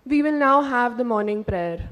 We will now have the morning prayer.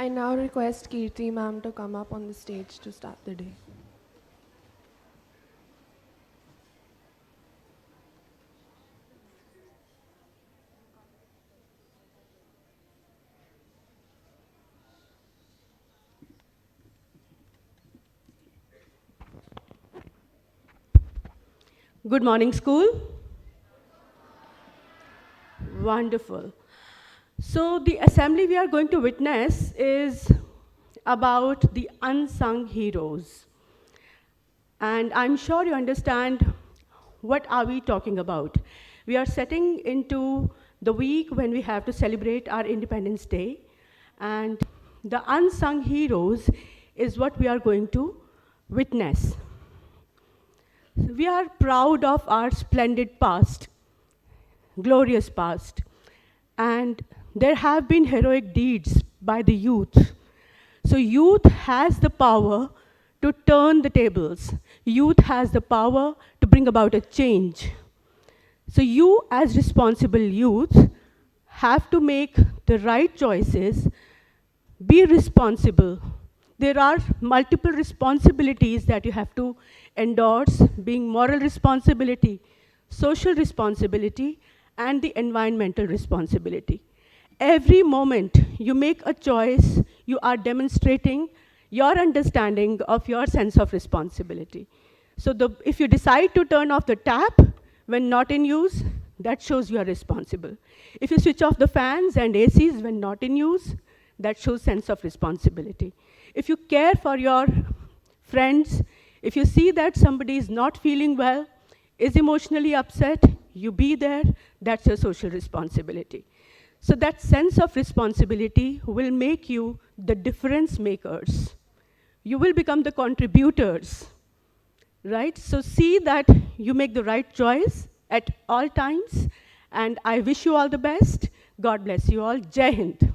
I now request Kirti ma'am to come up on the stage to start the day. Good morning, school. Wonderful. So the assembly we are going to witness is about the unsung heroes. And I'm sure you understand what are we talking about. We are setting into the week when we have to celebrate our Independence Day. And the unsung heroes is what we are going to witness. We are proud of our splendid past, glorious past, and there have been heroic deeds by the youth. So youth has the power to turn the tables. Youth has the power to bring about a change. So you as responsible youth have to make the right choices, be responsible. There are multiple responsibilities that you have to endorse, being moral responsibility, social responsibility, and the environmental responsibility. Every moment you make a choice, you are demonstrating your understanding of your sense of responsibility. So if you decide to turn off the tap when not in use, that shows you are responsible. If you switch off the fans and ACs when not in use, that shows sense of responsibility. If you care for your friends, if you see that somebody is not feeling well, is emotionally upset, you be there, that's your social responsibility. So that sense of responsibility will make you the difference makers. You will become the contributors, right? So see that you make the right choice at all times. And I wish you all the best. God bless you all. Jai Hind.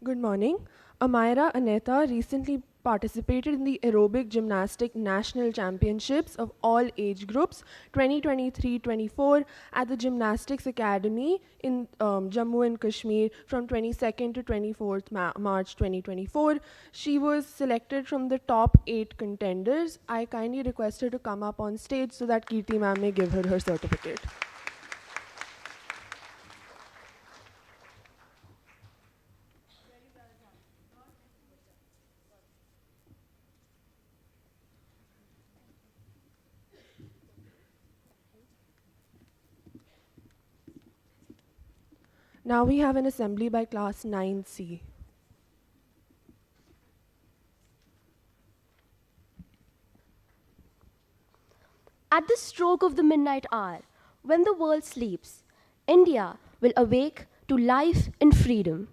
Good morning. Amira Aneta recently participated in the aerobic gymnastic national championships of all age groups 2023-24 at the Gymnastics Academy in Jammu and Kashmir from 22nd to 24th March 2024. She was selected from the top 8 contenders. I kindly request her to come up on stage so that Kirti ma'am may give her her certificate. Now we have an assembly by class 9C. At the stroke of the midnight hour, when the world sleeps, India will awake to life and freedom.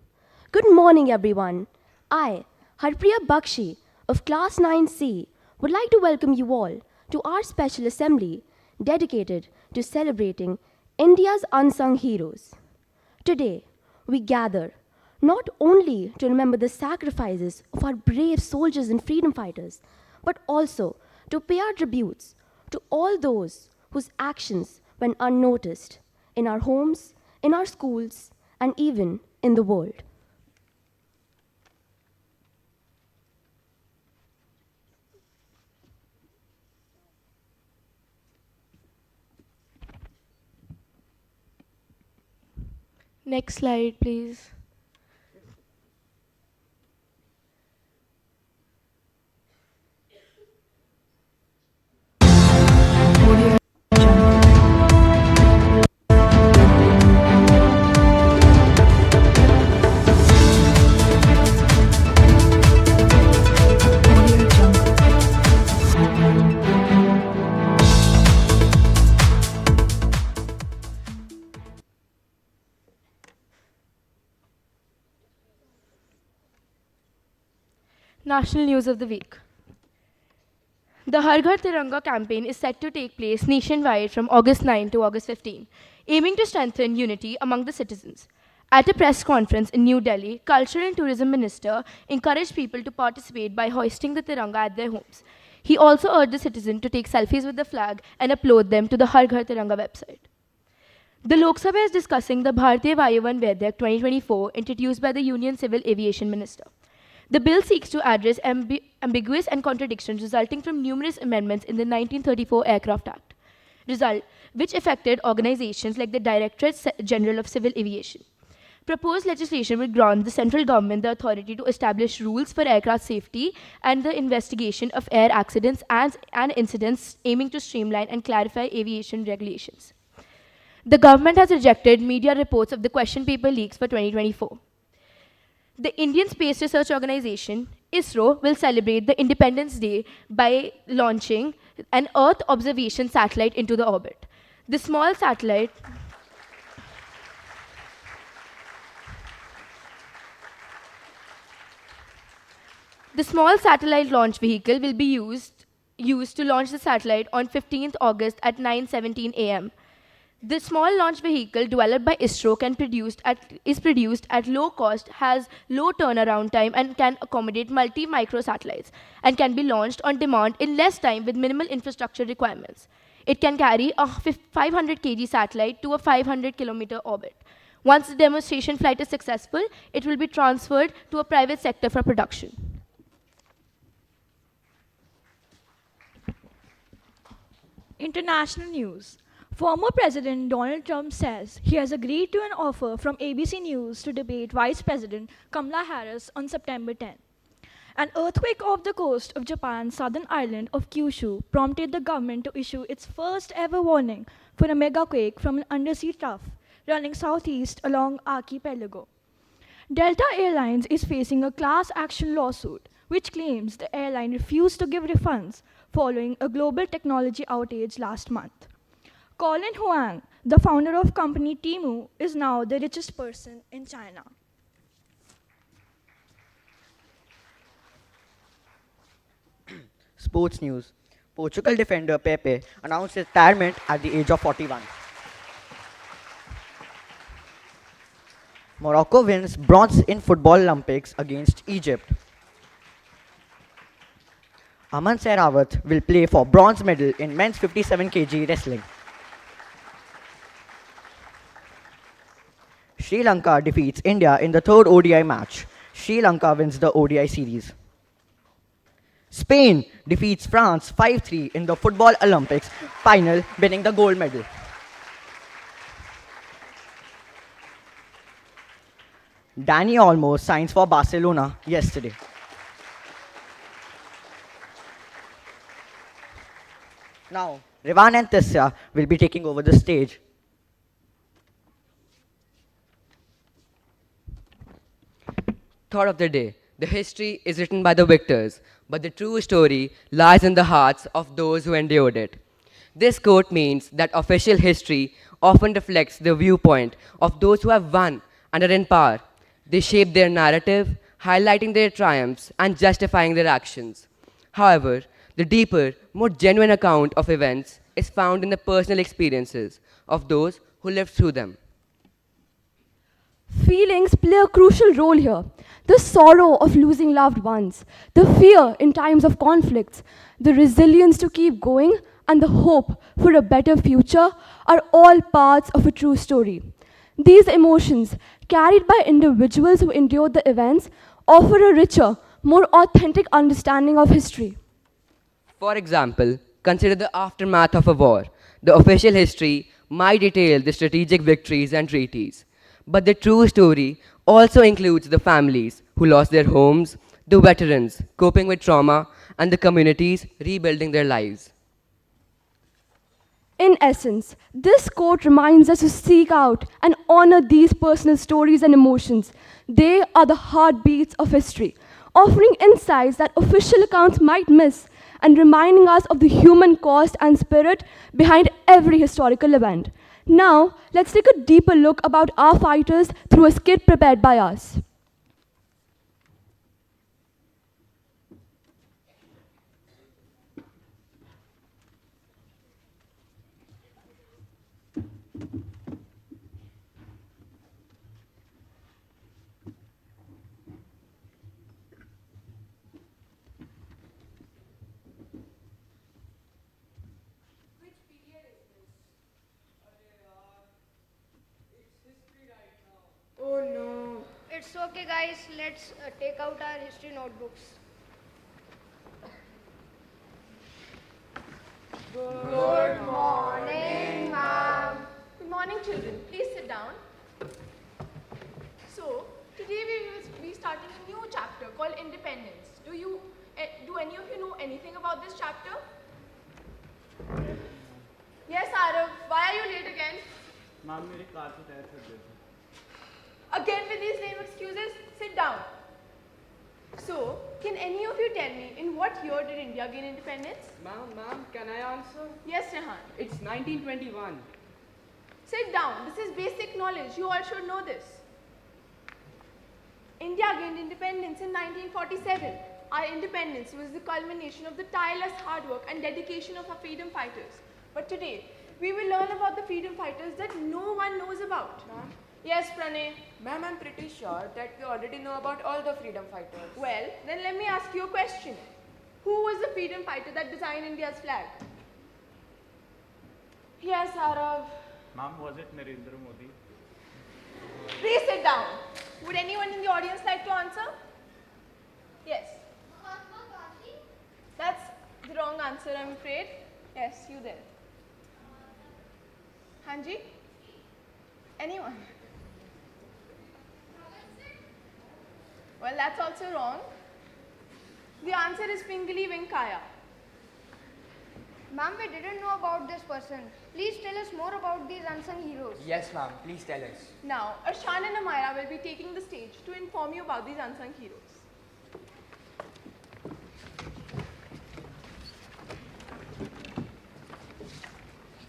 Good morning, everyone. I, Harpriya Bakshi of Class 9C, would like to welcome you all to our special assembly dedicated to celebrating India's unsung heroes. Today, we gather not only to remember the sacrifices of our brave soldiers and freedom fighters, but also to pay our tributes to all those whose actions went unnoticed in our homes, in our schools, and even in the world. Next slide, please. National News of the Week. The Har Ghar Tiranga campaign is set to take place nationwide from August 9 to August 15, aiming to strengthen unity among the citizens. At a press conference in New Delhi, Culture and Tourism Minister encouraged people to participate by hoisting the Tiranga at their homes. He also urged the citizens to take selfies with the flag and upload them to the Har Ghar Tiranga website. The Lok Sabha is discussing the Bharatiya Vayuvan Vedyak 2024 introduced by the Union Civil Aviation Minister. The bill seeks to address ambiguous and contradictions resulting from numerous amendments in the 1934 Aircraft Act, which affected organizations like the Directorate General of Civil Aviation. Proposed legislation would grant the central government the authority to establish rules for aircraft safety and the investigation of air accidents and incidents, aiming to streamline and clarify aviation regulations. The government has rejected media reports of the question paper leaks for 2024. The Indian Space Research Organization, ISRO, will celebrate the Independence Day by launching an Earth observation satellite into the orbit. The small satellite launch vehicle will be used to launch the satellite on 15th August at 9:17 a.m. The small launch vehicle developed by ISRO is produced at low cost, has low turnaround time, and can accommodate multi-microsatellites, and can be launched on demand in less time with minimal infrastructure requirements. It can carry a 500 kg satellite to a 500 kilometer orbit. Once the demonstration flight is successful, it will be transferred to a private sector for production. International news. Former President Donald Trump says he has agreed to an offer from ABC News to debate Vice President Kamala Harris on September 10. An earthquake off the coast of Japan's southern island of Kyushu prompted the government to issue its first ever warning for a megaquake from an undersea trough running southeast along archipelago. Delta Airlines is facing a class action lawsuit which claims the airline refused to give refunds following a global technology outage last month. Colin Huang, the founder of company Temu, is now the richest person in China. Sports news. Portugal defender Pepe announced his retirement at the age of 41. Morocco wins bronze in football Olympics against Egypt. Aman Sehrawat will play for bronze medal in men's 57 kg wrestling. Sri Lanka defeats India in the third ODI match. Sri Lanka wins the ODI series. Spain defeats France 5-3 in the Football Olympics final, winning the gold medal. Dani Olmo signs for Barcelona yesterday. Now, Rivan and Tisya will be taking over the stage. Thought of the day. The history is written by the victors, but the true story lies in the hearts of those who endured it. This quote means that official history often reflects the viewpoint of those who have won and are in power. They shape their narrative, highlighting their triumphs and justifying their actions. However, the deeper, more genuine account of events is found in the personal experiences of those who lived through them. Feelings play a crucial role here. The sorrow of losing loved ones, the fear in times of conflicts, the resilience to keep going, and the hope for a better future are all parts of a true story. These emotions, carried by individuals who endured the events, offer a richer, more authentic understanding of history. For example, consider the aftermath of a war. The official history might detail the strategic victories and treaties. But the true story also includes the families who lost their homes, the veterans coping with trauma, and the communities rebuilding their lives. In essence, this quote reminds us to seek out and honor these personal stories and emotions. They are the heartbeats of history, offering insights that official accounts might miss and reminding us of the human cost and spirit behind every historical event. Now, let's take a deeper look about our fighters through a skit prepared by us. Oh no. It's okay, guys. Let's take out our history notebooks. Good morning, ma'am. Good morning, children. Please sit down. So, today we will be starting a new chapter called Independence. Do any of you know anything about this chapter? Yes, Arav. Why are you late again? Ma'am मेरी car से tyre फट गए थे. Again with these lame excuses? Sit down. So, can any of you tell me in what year did India gain independence? Ma'am, can I answer? Yes, Rehan. It's 1921. Sit down. This is basic knowledge. You all should know this. India gained independence in 1947. Our independence was the culmination of the tireless hard work and dedication of our freedom fighters. But today, we will learn about the freedom fighters that no one knows about. Ma'am? Yes, Pranay. Ma'am, I'm pretty sure that we already know about all the freedom fighters. Well, then let me ask you a question. Who was the freedom fighter that designed India's flag? Yes, Arav. Ma'am was it Narendra Modi? Please sit down. Would anyone in the audience like to answer? Yes. That's the wrong answer, I'm afraid. Yes, you there. Hanji? Anyone? Well, that's also wrong. The answer is Pingali Venkayya. Ma'am, we didn't know about this person. Please tell us more about these unsung heroes. Yes, ma'am. Please tell us. Now, Arshan and Amira will be taking the stage to inform you about these unsung heroes.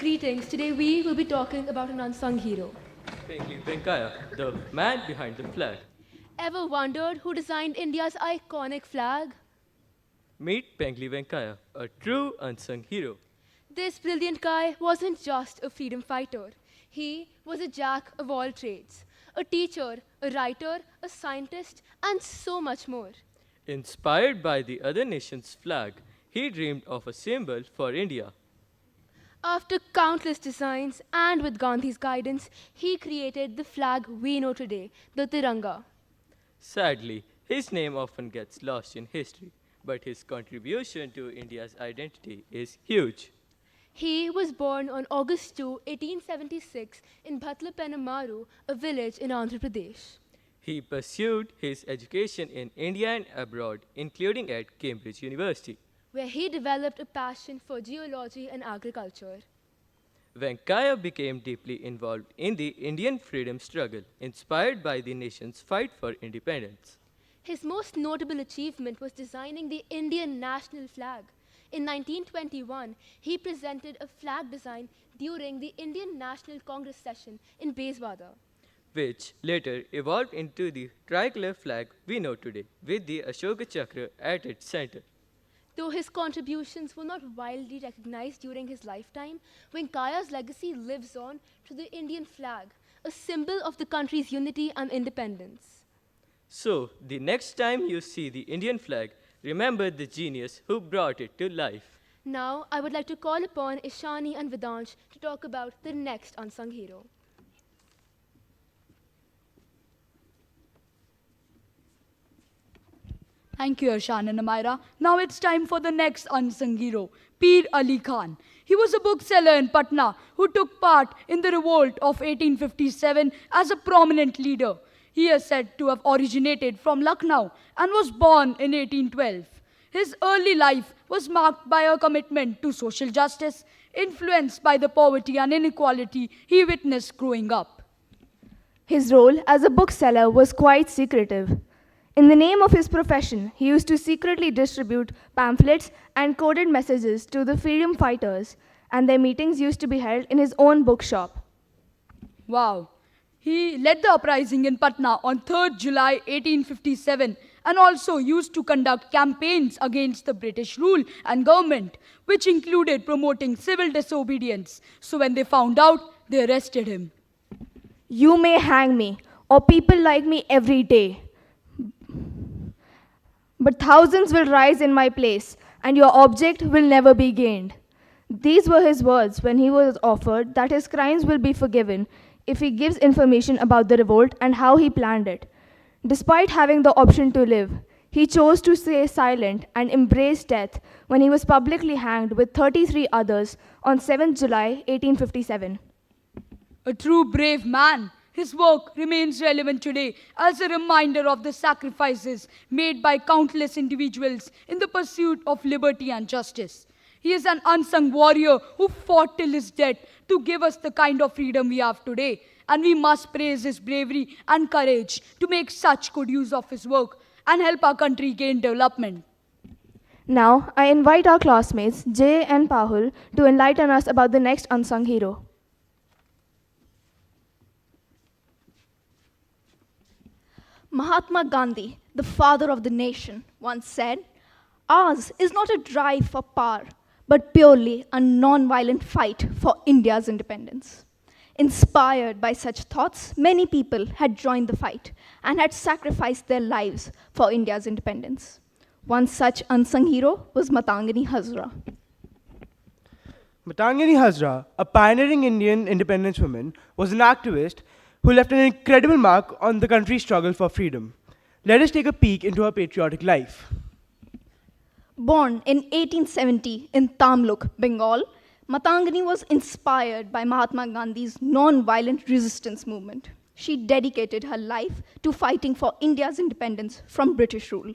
Greetings. Today we will be talking about an unsung hero. Pingali Venkayya, the man behind the flag. Ever wondered who designed India's iconic flag? Meet Pingali Venkayya, a true unsung hero. This brilliant guy wasn't just a freedom fighter. He was a jack of all trades, a teacher, a writer, a scientist, and so much more. Inspired by the other nation's flag, he dreamed of a symbol for India. After countless designs and with Gandhi's guidance, he created the flag we know today, the Tiranga. Sadly, his name often gets lost in history, but his contribution to India's identity is huge. He was born on August 2, 1876 in Bhatlapenamaru, a village in Andhra Pradesh. He pursued his education in India and abroad, including at Cambridge University. Where he developed a passion for geology and agriculture. Venkayya became deeply involved in the Indian freedom struggle, inspired by the nation's fight for independence. His most notable achievement was designing the Indian national flag. In 1921, he presented a flag design during the Indian National Congress session in Bezwada, which later evolved into the tricolor flag we know today, with the Ashoka Chakra at its center. Though his contributions were not widely recognized during his lifetime, Venkayya's legacy lives on to the Indian flag, a symbol of the country's unity and independence. So, the next time you see the Indian flag, remember the genius who brought it to life. Now, I would like to call upon Ishani and Vedansh to talk about the next unsung hero. Thank you, Arshan and Amira. Now it's time for the next unsung hero, Pir Ali Khan. He was a bookseller in Patna who took part in the revolt of 1857 as a prominent leader. He is said to have originated from Lucknow and was born in 1812. His early life was marked by a commitment to social justice, influenced by the poverty and inequality he witnessed growing up. His role as a bookseller was quite secretive. In the name of his profession, he used to secretly distribute pamphlets and coded messages to the freedom fighters, and their meetings used to be held in his own bookshop. Wow. He led the uprising in Patna on 3rd July 1857 and also used to conduct campaigns against the British rule and government, which included promoting civil disobedience. So when they found out, they arrested him. You may hang me, or people like me every day, but thousands will rise in my place, and your object will never be gained. These were his words when he was offered that his crimes will be forgiven if he gives information about the revolt and how he planned it. Despite having the option to live, he chose to stay silent and embrace death when he was publicly hanged with 33 others on 7th July 1857. A true brave man. His work remains relevant today as a reminder of the sacrifices made by countless individuals in the pursuit of liberty and justice. He is an unsung warrior who fought till his death to give us the kind of freedom we have today. And we must praise his bravery and courage to make such good use of his work and help our country gain development. Now, I invite our classmates, Jay and Pahul, to enlighten us about the next unsung hero. Mahatma Gandhi, the father of the nation, once said, "Ours is not a drive for power, but purely a non-violent fight for India's independence." Inspired by such thoughts, many people had joined the fight and had sacrificed their lives for India's independence. One such unsung hero was Matangini Hazra. Matangini Hazra, a pioneering Indian independence woman, was an activist who left an incredible mark on the country's struggle for freedom. Let us take a peek into her patriotic life. Born in 1870 in Tamluk, Bengal, Matangini was inspired by Mahatma Gandhi's non-violent resistance movement. She dedicated her life to fighting for India's independence from British rule.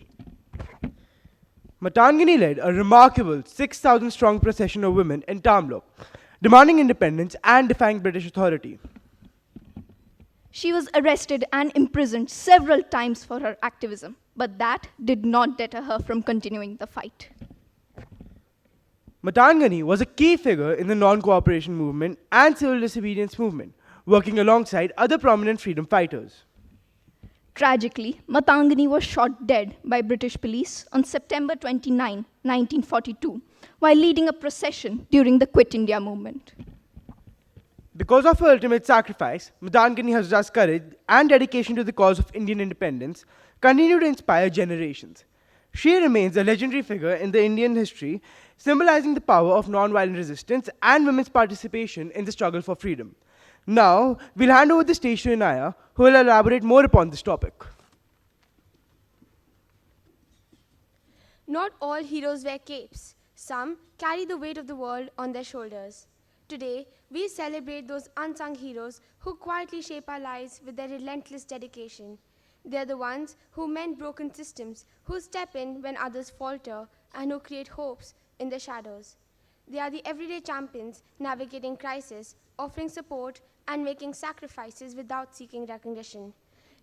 Matangini led a remarkable 6,000-strong procession of women in Tamluk, demanding independence and defying British authority. She was arrested and imprisoned several times for her activism, but that did not deter her from continuing the fight. Matangini was a key figure in the non-cooperation movement and civil disobedience movement, working alongside other prominent freedom fighters. Tragically, Matangini was shot dead by British police on September 29, 1942, while leading a procession during the Quit India movement. Because of her ultimate sacrifice, Matangini Hazra's courage and dedication to the cause of Indian independence continue to inspire generations. She remains a legendary figure in the Indian history, symbolizing the power of non-violent resistance and women's participation in the struggle for freedom. Now, we'll hand over the stage to Inaya, who will elaborate more upon this topic. Not all heroes wear capes. Some carry the weight of the world on their shoulders. Today, we celebrate those unsung heroes who quietly shape our lives with their relentless dedication. They are the ones who mend broken systems, who step in when others falter, and who create hopes in the shadows. They are the everyday champions navigating crisis, offering support, and making sacrifices without seeking recognition.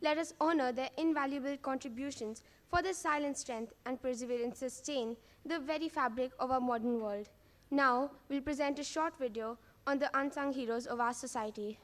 Let us honor their invaluable contributions, for their silent strength and perseverance sustain the very fabric of our modern world. Now, we'll present a short video on the unsung heroes of our society.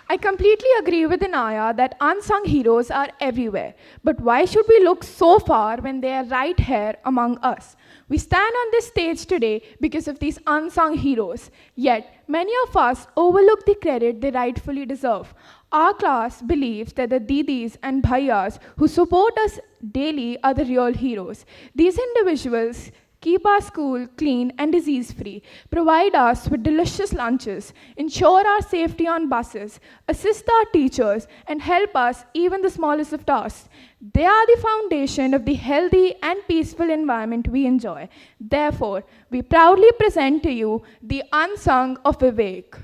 I completely agree with Inaya that unsung heroes are everywhere. But why should we look so far when they are right here among us? We stand on this stage today because of these unsung heroes. Yet, many of us overlook the credit they rightfully deserve. Our class believes that the didis and bhaiyas who support us daily are the real heroes. These individuals keep our school clean and disease-free, provide us with delicious lunches, ensure our safety on buses, assist our teachers, and help us even the smallest of tasks. They are the foundation of the healthy and peaceful environment we enjoy. Therefore, we proudly present to you the unsung of Vivek.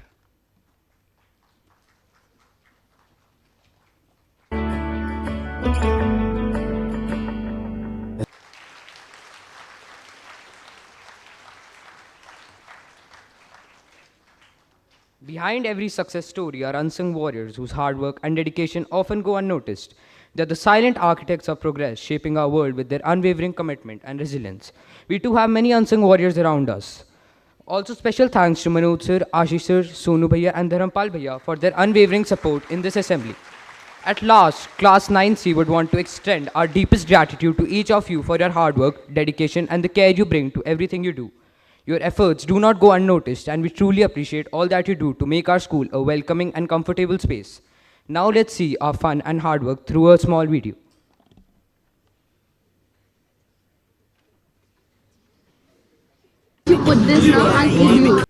Behind every success story are unsung warriors whose hard work and dedication often go unnoticed. They are the silent architects of progress, shaping our world with their unwavering commitment and resilience. We too have many unsung warriors around us. Also, special thanks to Manoj sir, Ashish sir, Sonu bhaiya, and Dharampal bhaiya for their unwavering support in this assembly. At last, Class 9C would want to extend our deepest gratitude to each of you for your hard work, dedication, and the care you bring to everything you do. Your efforts do not go unnoticed, and we truly appreciate all that you do to make our school a welcoming and comfortable space. Now let's see our fun and hard work through a small video. You put this now and you.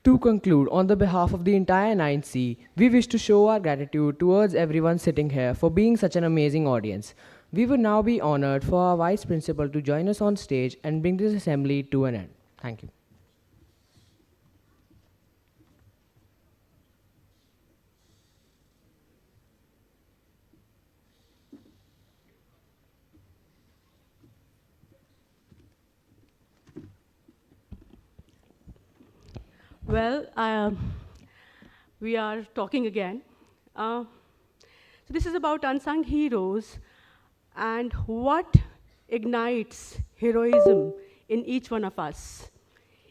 To conclude, on the behalf of the entire 9C, we wish to show our gratitude towards everyone sitting here for being such an amazing audience. We would now be honored for our Vice Principal to join us on stage and bring this assembly to an end. Thank you. Well, we are talking again. So this is about unsung heroes and what ignites heroism in each one of us.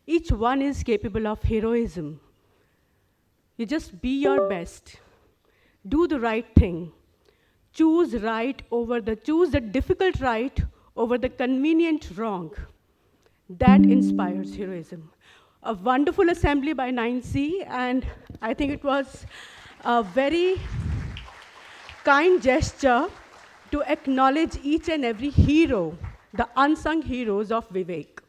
Each one is capable of heroism. You just be your best. Do the right thing. Choose the difficult right over the convenient wrong. That inspires heroism. A wonderful assembly by 9C, and I think it was a very kind gesture to acknowledge each and every hero, the unsung heroes of Vivek,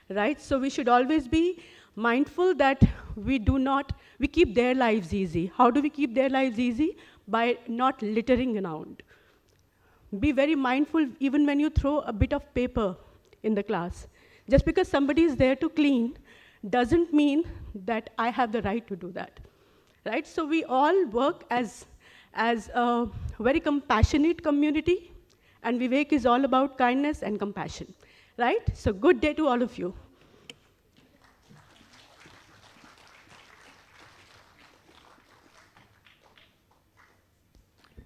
right? So we should always be mindful that we keep their lives easy. How do we keep their lives easy? By not littering around. Be very mindful even when you throw a bit of paper in the class. Just because somebody is there to clean doesn't mean that I have the right to do that, right? So we all work as a very compassionate community, and Vivek is all about kindness and compassion, right? So good day to all of you.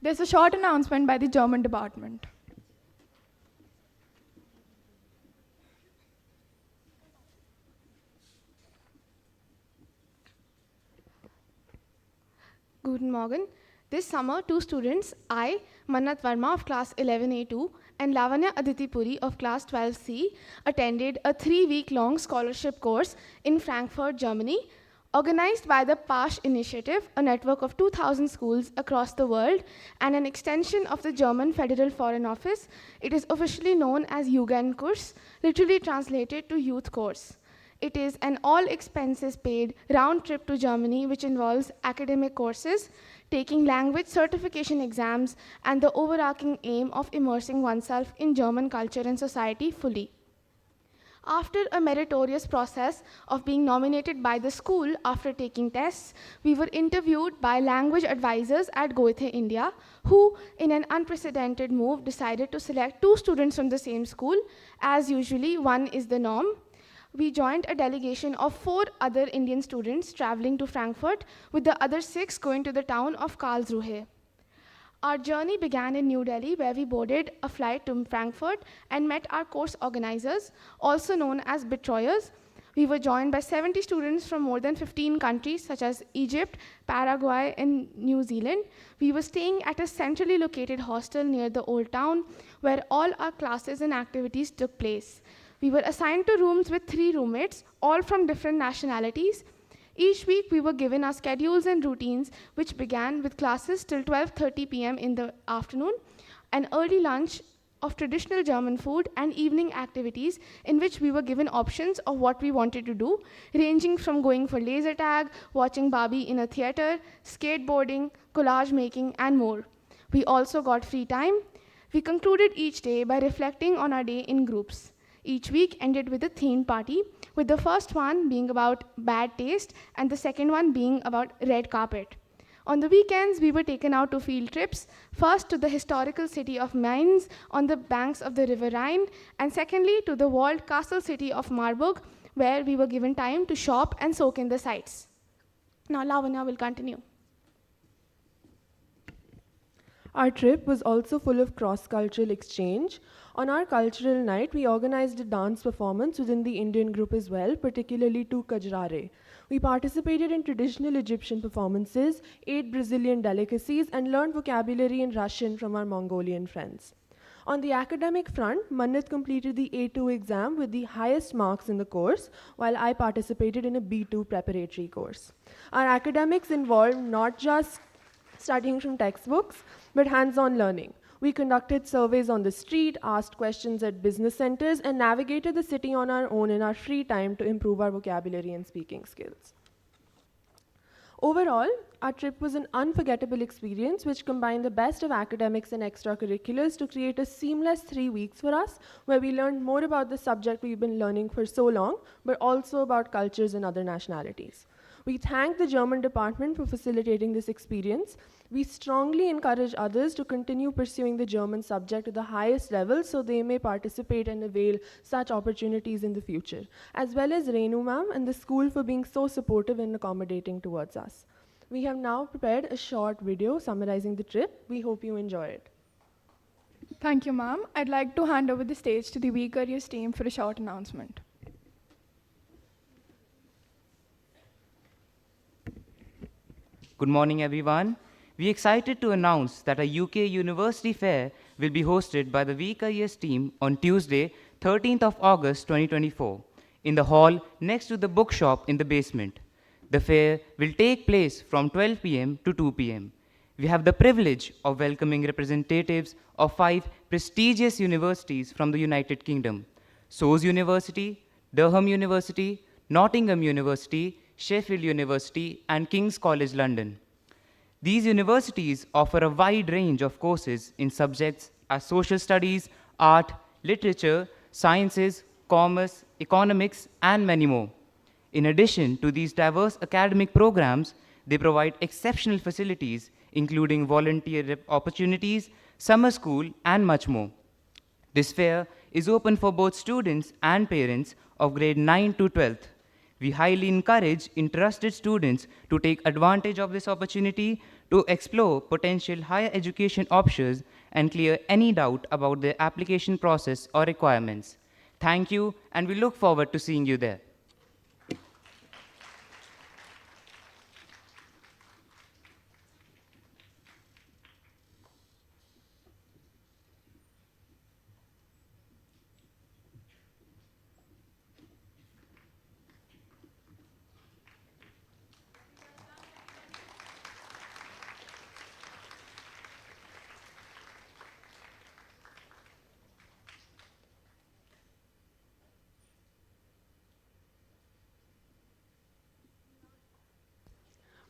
There's a short announcement by the German department. Guten Morgen. This summer, two students, I, Mannat Verma of class 11A2 and Lavanya Aditi Puri of class 12C, attended a 3-week-long scholarship course in Frankfurt, Germany, organized by the PASH Initiative, a network of 2,000 schools across the world and an extension of the German Federal Foreign Office. It is officially known as Jugendkurs, literally translated to youth course. It is an all-expenses-paid round trip to Germany, which involves academic courses, taking language certification exams, and the overarching aim of immersing oneself in German culture and society fully. After a meritorious process of being nominated by the school after taking tests, we were interviewed by language advisors at Goethe India, who, in an unprecedented move, decided to select 2 students from the same school. As usually, one is the norm. We joined a delegation of 4 other Indian students traveling to Frankfurt, with the other 6 going to the town of Karlsruhe. Our journey began in New Delhi, where we boarded a flight to Frankfurt and met our course organizers, also known as betrayers. We were joined by 70 students from more than 15 countries, such as Egypt, Paraguay, and New Zealand. We were staying at a centrally located hostel near the Old Town, where all our classes and activities took place. We were assigned to rooms with 3 roommates, all from different nationalities. Each week, we were given our schedules and routines, which began with classes till 12:30 p.m. in the afternoon, an early lunch of traditional German food, and evening activities in which we were given options of what we wanted to do, ranging from going for laser tag, watching Barbie in a theater, skateboarding, collage making, and more. We also got free time. We concluded each day by reflecting on our day in groups. Each week ended with a themed party, with the first one being about bad taste and the second one being about red carpet. On the weekends, we were taken out to field trips, first to the historical city of Mainz on the banks of the River Rhine, and secondly to the walled castle city of Marburg, where we were given time to shop and soak in the sights. Now Lavanya will continue. Our trip was also full of cross-cultural exchange. On our cultural night, we organized a dance performance within the Indian group as well, particularly to Kajrare. We participated in traditional Egyptian performances, ate Brazilian delicacies, and learned vocabulary in Russian from our Mongolian friends. On the academic front, Mannat completed the A2 exam with the highest marks in the course, while I participated in a B2 preparatory course. Our academics involved not just studying from textbooks, but hands-on learning. We conducted surveys on the street, asked questions at business centers, and navigated the city on our own in our free time to improve our vocabulary and speaking skills. Overall, our trip was an unforgettable experience which combined the best of academics and extracurriculars to create a seamless 3 weeks for us, where we learned more about the subject we've been learning for so long, but also about cultures and other nationalities. We thank the German department for facilitating this experience. We strongly encourage others to continue pursuing the German subject to the highest level so they may participate and avail such opportunities in the future, as well as Renu ma'am and the school for being so supportive and accommodating towards us. We have now prepared a short video summarizing the trip. We hope you enjoy it. Thank you, ma'am. I'd like to hand over the stage to the We Careers team for a short announcement. Good morning, everyone. We're excited to announce that a UK University Fair will be hosted by the We Careers team on Tuesday, 13th of August 2024, in the hall next to the bookshop in the basement. The fair will take place from 12 p.m. to 2 p.m. We have the privilege of welcoming representatives of 5 prestigious universities from the United Kingdom: SOAS University, Durham University, Nottingham University, Sheffield University, and King's College London. These universities offer a wide range of courses in subjects as social studies, art, literature, sciences, commerce, economics, and many more. In addition to these diverse academic programs, they provide exceptional facilities, including volunteer opportunities, summer school, and much more. This fair is open for both students and parents of grade 9 to 12th. We highly encourage interested students to take advantage of this opportunity to explore potential higher education options and clear any doubt about their application process or requirements. Thank you, and we look forward to seeing you there.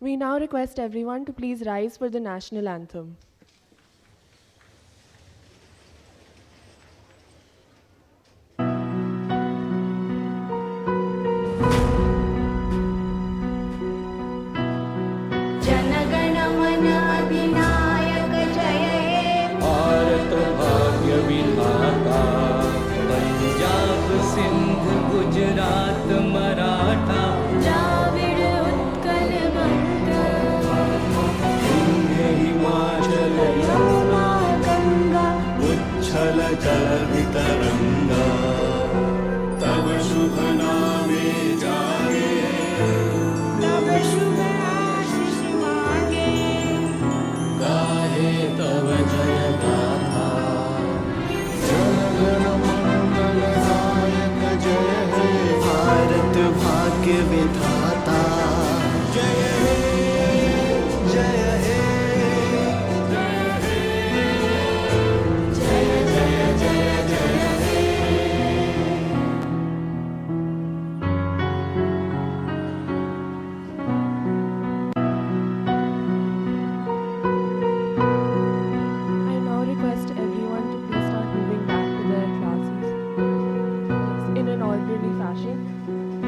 We now request everyone to please rise for the national anthem. Bharat भाग्य विधाता पंजाब सिंध गुजरात मराठा द्राविड़ उत्कल बंगा हिमाचल यमुना गंगा उच्छल जल वितरंगा